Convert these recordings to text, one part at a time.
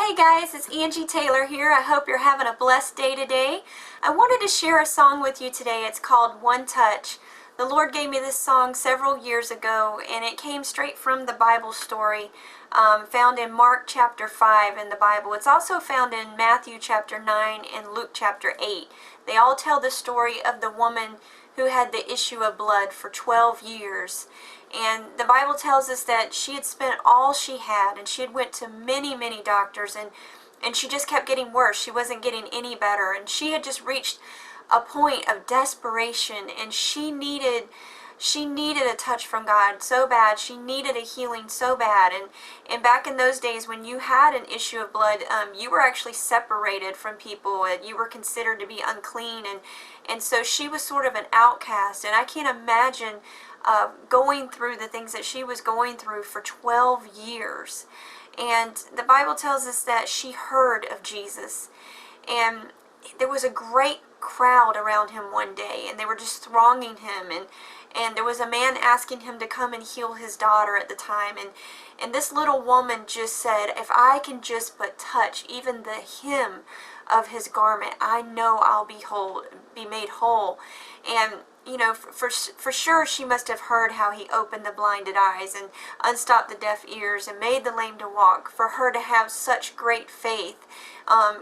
Hey guys, it's Angie Taylor here. I hope you're having a blessed day today. I wanted to share a song with you today. It's called One Touch. The Lord gave me this song several years ago, and it came straight from the Bible story found in Mark chapter 5 in the Bible. It's also found in Matthew chapter 9 and Luke chapter 8. They all tell the story of the woman who had the issue of blood for 12 years. And the Bible tells us that she had spent all she had, and she had went to many doctors, and she just kept getting worse. She wasn't getting any better, and she had just reached a point of desperation, and she needed a touch from God so bad. She needed a healing so bad. And back in those days when you had an issue of blood, you were actually separated from people, and you were considered to be unclean, and so she was sort of an outcast. And I can't imagine going through the things that she was going through for 12 years. And the Bible tells us that she heard of Jesus, and there was a great crowd around him one day, and they were just thronging him, and there was a man asking him to come and heal his daughter at the time, and this little woman just said, if I can just but touch even the hem of his garment, I know I'll be made whole. And you know, for sure she must have heard how he opened the blinded eyes and unstopped the deaf ears and made the lame to walk, for her to have such great faith.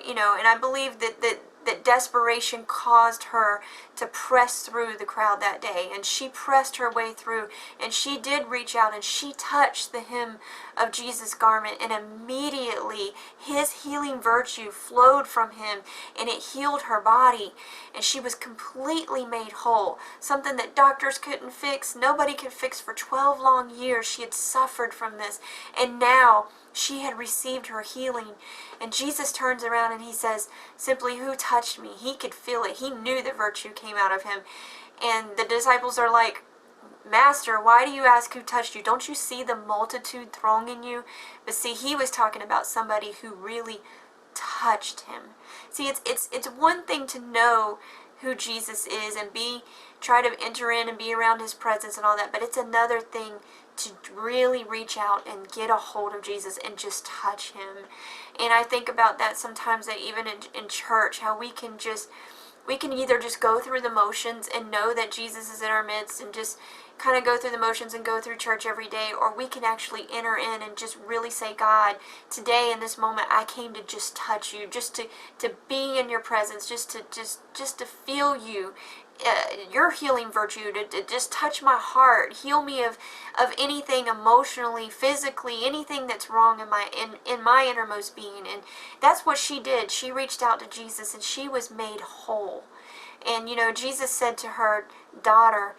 You know, and I believe that desperation caused her to press through the crowd that day, and she pressed her way through, and she did reach out, and she touched the hem of Jesus' garment, and immediately his healing virtue flowed from him, and it healed her body, and she was completely made whole. Something that doctors couldn't fix, nobody could fix. For 12 long years she had suffered from this, and now she had received her healing. And Jesus turns around and he says simply, who touched me? He could feel it. He knew the virtue came out of him. And the disciples are like, Master, why do you ask who touched you? Don't you see the multitude thronging you? But see, he was talking about somebody who really touched him. See, it's one thing to know who Jesus is and try to enter in and be around his presence and all that, but it's another thing to really reach out and get a hold of Jesus and just touch him. And I think about that sometimes, that even in church, how we can either just go through the motions and know that Jesus is in our midst and just kind of go through the motions and go through church every day, or we can actually enter in and just really say, God, today in this moment I came to just touch you, just to be in your presence, just to feel you, your healing virtue, to just touch my heart, heal me of anything emotionally, physically, anything that's wrong in my innermost being. And that's what she did. She reached out to Jesus and she was made whole. And you know, Jesus said to her, daughter,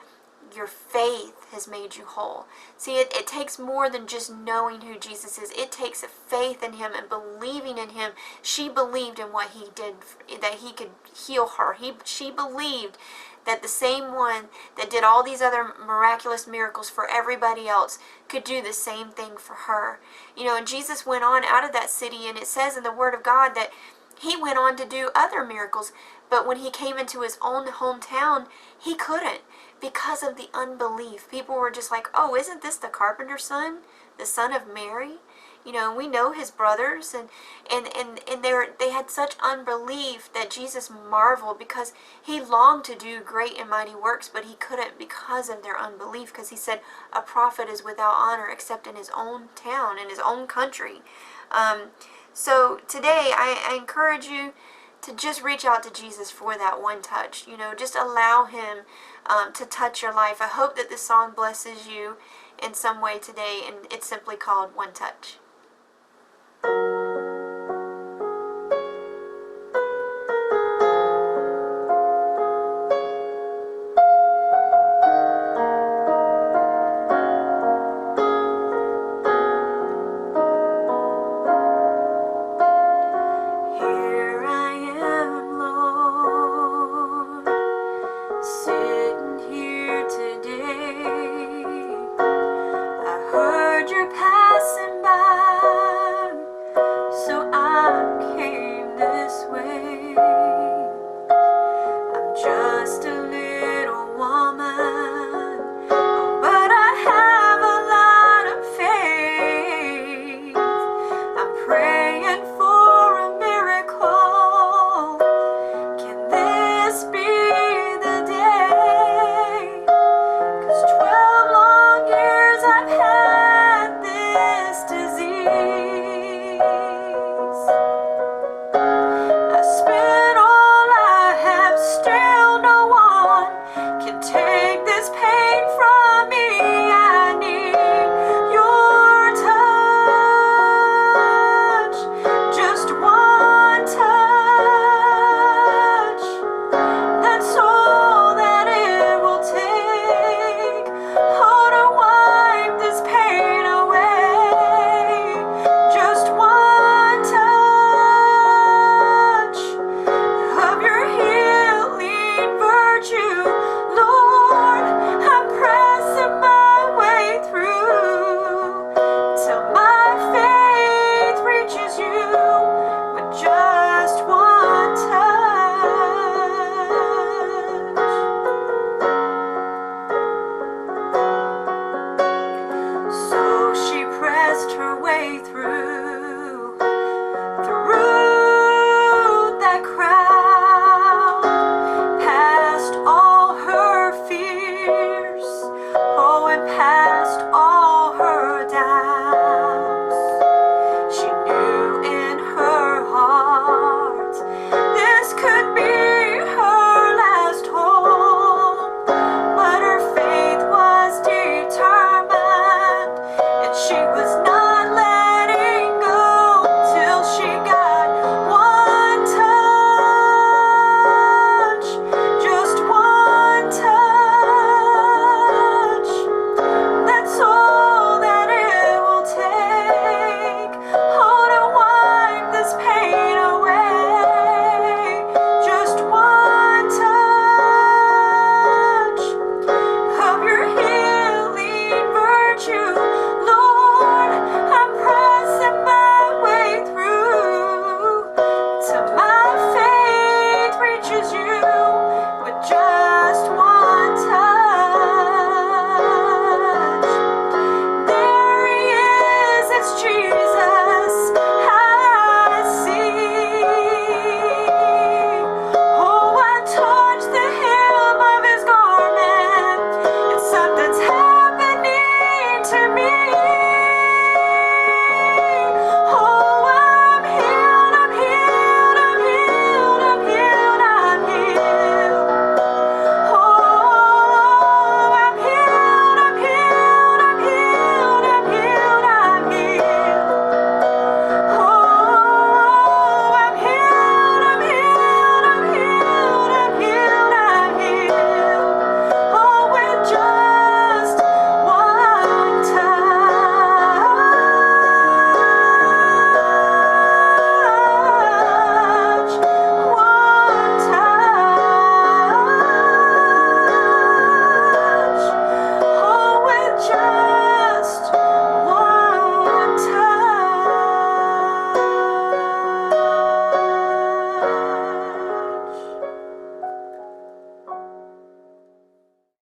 your faith has made you whole. See, it takes more than just knowing who Jesus is. It takes a faith in him and believing in him. She believed in what he did, that he could heal her. She believed that the same one that did all these other miraculous miracles for everybody else could do the same thing for her. You know, and Jesus went on out of that city, and it says in the Word of God that he went on to do other miracles, but when he came into his own hometown, he couldn't, because of the unbelief. People were just like, oh, isn't this the carpenter's son, the son of Mary? You know, we know his brothers, and they had such unbelief that Jesus marveled, because he longed to do great and mighty works, but he couldn't because of their unbelief, because he said a prophet is without honor except in his own town, in his own country. So today I encourage you to just reach out to Jesus for that one touch. You know, just allow him to touch your life. I hope that this song blesses you in some way today, and it's simply called One Touch.